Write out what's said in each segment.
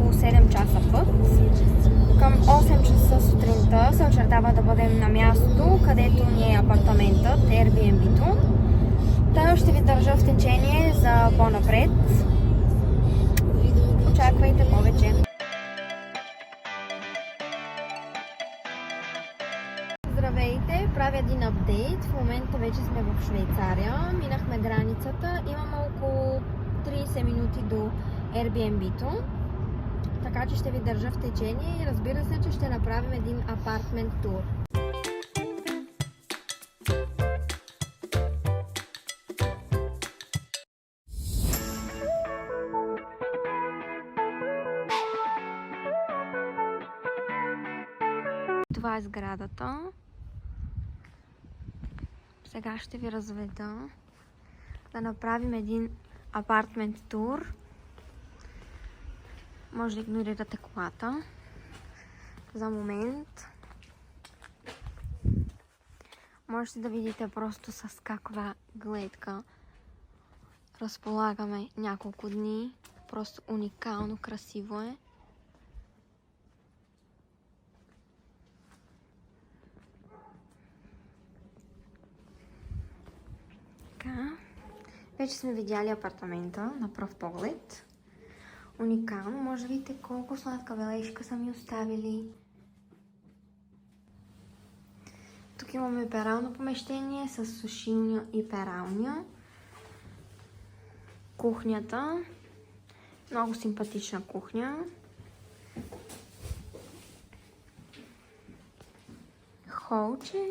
около 7 часа път. Към 8 часа сутринта се очертава да бъдем на мястото, където ни е апартаментът, Airbnb-то. Та ще ви държа в течение за по-напред. Очаквайте повече. Здравейте, правя един апдейт. В момента вече сме в Швейцария. Минахме границата. Имаме около 30 минути до Airbnb-то. Така че ще ви държа в течение и разбира се, че ще направим един апартмент тур. Това е сградата. Сега ще ви разведа да направим един апартмент тур. Може да игнорирате колата за момент. Можете да видите просто с каква гледка разполагаме няколко дни. Просто уникално красиво е. Така. Вече сме видяли апартамента на пръв поглед. Уникално. Може да видите колко сладка бележка са ми оставили. Тук имаме перално помещение с сушилня и пералня. Кухнята. Много симпатична кухня. Холче,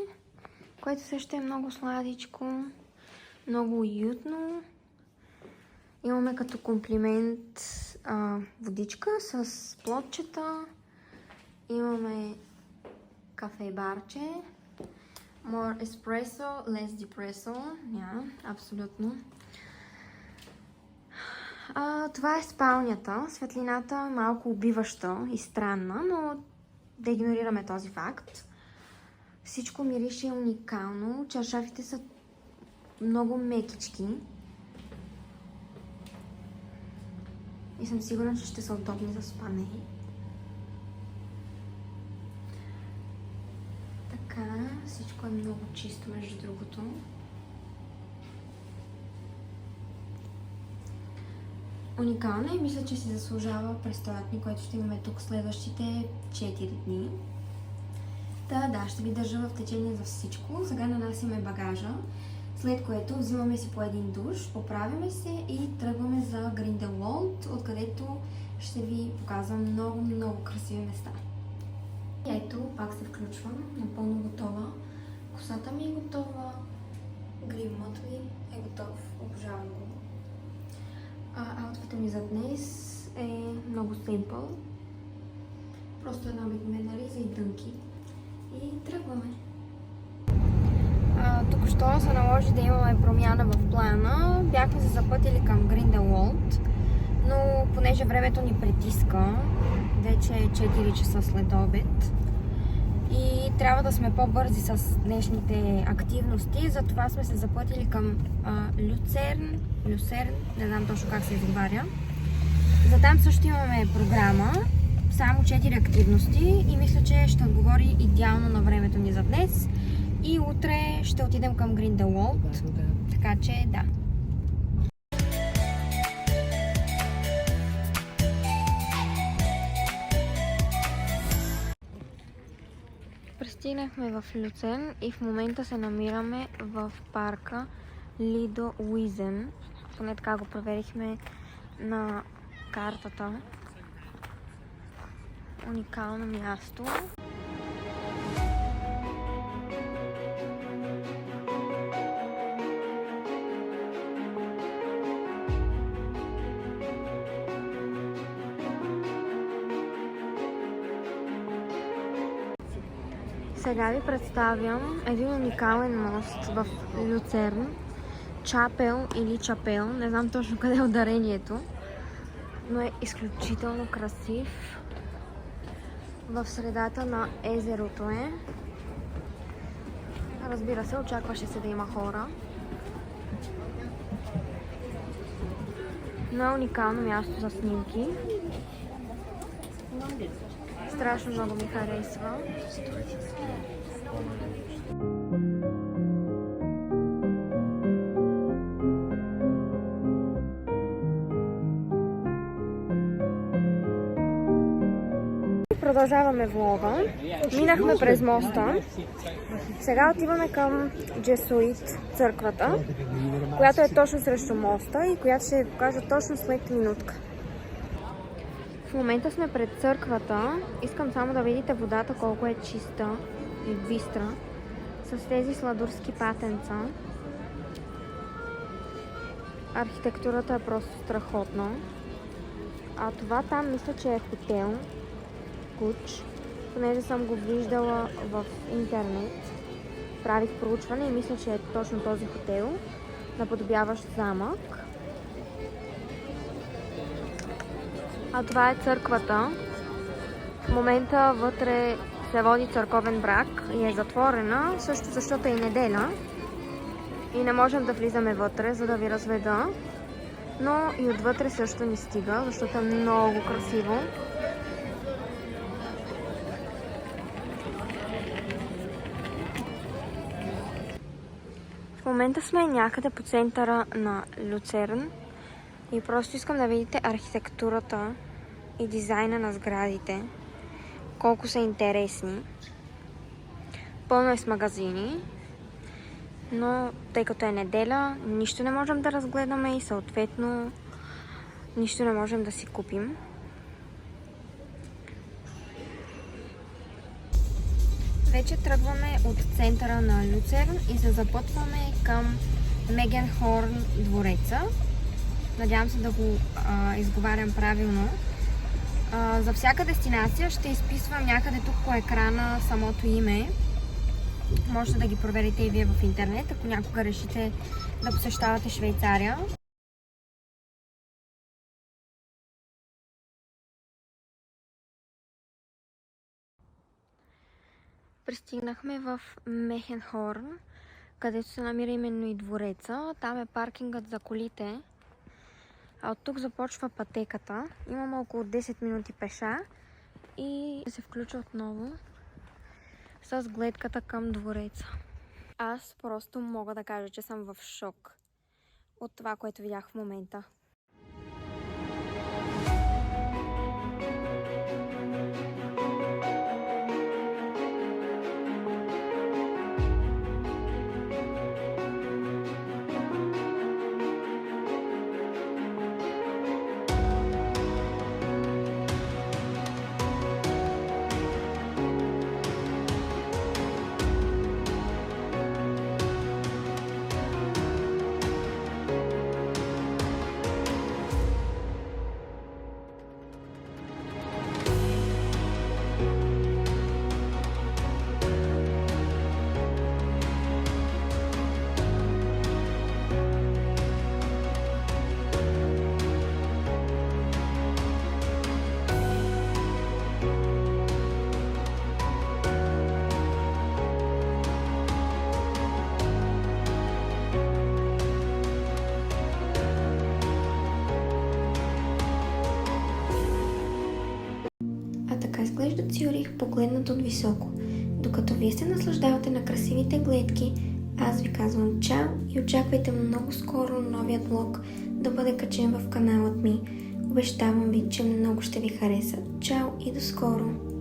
което също е много сладичко. Много уютно. Имаме като комплимент водичка с плотчета. Имаме кафе-барче. More espresso, less depresso. Абсолютно. Това е спалнята. Светлината е малко убиваща и странна, но да игнорираме този факт. Всичко мирише уникално. Чаршафите са много мекички. И съм сигурна, че ще са удобни за спане. Така, всичко е много чисто, между другото. Уникална и мисля, че си заслужава престоят ни, който ще имаме тук следващите 4 дни. Да, ще ви държа в течение за всичко. Сега нанасяме багажа, след което взимаме си по един душ, поправяме се и тръгваме за Гринделволд, откъдето ще ви показвам много красиви места. И ето, пак се включвам, напълно готова. Косата ми е готова, гримът ми е готов, обожавам го. Аутфитът ми за днес е много симпъл. Просто една обикновена риза и дънки. И тръгваме. Тук що се наложи да имаме промяна в плана. Бяхме се запътили към Гринделволд, но понеже времето ни притиска, вече е 4 часа след обед и трябва да сме по-бързи с днешните активности, затова сме се запътили към Люцерн, не знам точно как се изговаря. За там също имаме програма, само 4 активности и мисля, че ще отговори идеално на времето ни за днес. И утре ще отидем към Гринделволд, така че да. Пристигнахме в Люцерн и в момента се намираме в парка Лидо Уизен. Поне така го проверихме на картата. Уникално място. Сега ви представям един уникален мост в Люцерн. Чапел или Чапел, не знам точно къде е ударението, но е изключително красив. В средата на езерото е. Разбира се, очакваше се да има хора. Но е уникално място за снимки. Страшно много ми харесва. Продължаваме влога. Минахме през моста. Сега отиваме към Джесуит църквата, която е точно срещу моста и която ще ви покажа точно след минутка. В момента сме пред църквата. Искам само да видите водата колко е чиста и бистра с тези сладурски патенца. Архитектурата е просто страхотна. А това там мисля, че е хотел. Куч, понеже съм го виждала в интернет. Правих проучване и мисля, че е точно този хотел, наподобяващ замък. А това е църквата. В момента вътре се води църковен брак и е затворена, също защото е неделя. И не можем да влизаме вътре, за да ви разведа. Но и отвътре също ни стига, защото е много красиво. В момента сме някъде по центъра на Люцерн и просто искам да видите архитектурата и дизайна на сградите. Колко са интересни. Пълно е с магазини, но тъй като е неделя, нищо не можем да разгледаме и съответно нищо не можем да си купим. Вече тръгваме от центъра на Люцерн и се запътваме към Мегенхорн двореца. Надявам се да го изговарям правилно. За всяка дестинация ще изписвам някъде тук по екрана самото име. Можете да ги проверите и вие в интернет, ако някога решите да посещавате Швейцария. Пристигнахме в Мегенхорн, където се намира именно и двореца. Там е паркингът за колите. А от тук започва пътеката. Имаме около 10 минути пеша и се включа отново с гледката към двореца. Аз просто мога да кажа, че съм в шок от това, което видях в момента. Изглежда Цюрих погледнат от високо. Докато вие се наслаждавате на красивите гледки, аз ви казвам чао и очаквайте много скоро новият влог да бъде качен в каналът ми. Обещавам ви, че много ще ви хареса. Чао и до скоро!